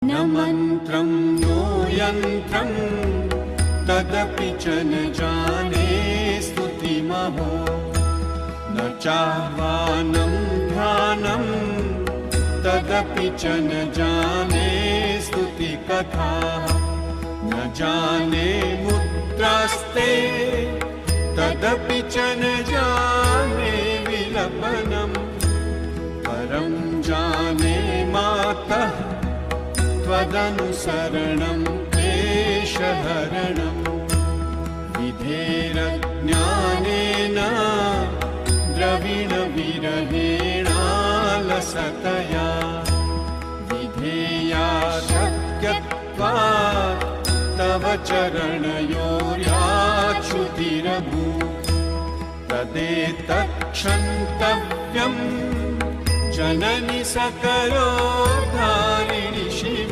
न मन्त्रं नो यन्त्रं तदपि च न जाने स्तुतिमहो न चाह्वानं ध्यानं तदपि च न जाने स्तुतिकथाः न जाने मुद्रास्ते तदपि च न जाने विलपनम् परं जाने मातः त्वदनुसरणं क्लेशहरणं विधेरज्ञानेन द्रविणविरहेणालसतया विधेया शक्यत्वात् तव चरणयोर्याच्युतिरभूत् तदेतत्क्षन्तव्यं जननि सकलोद्धारिणि शिवे।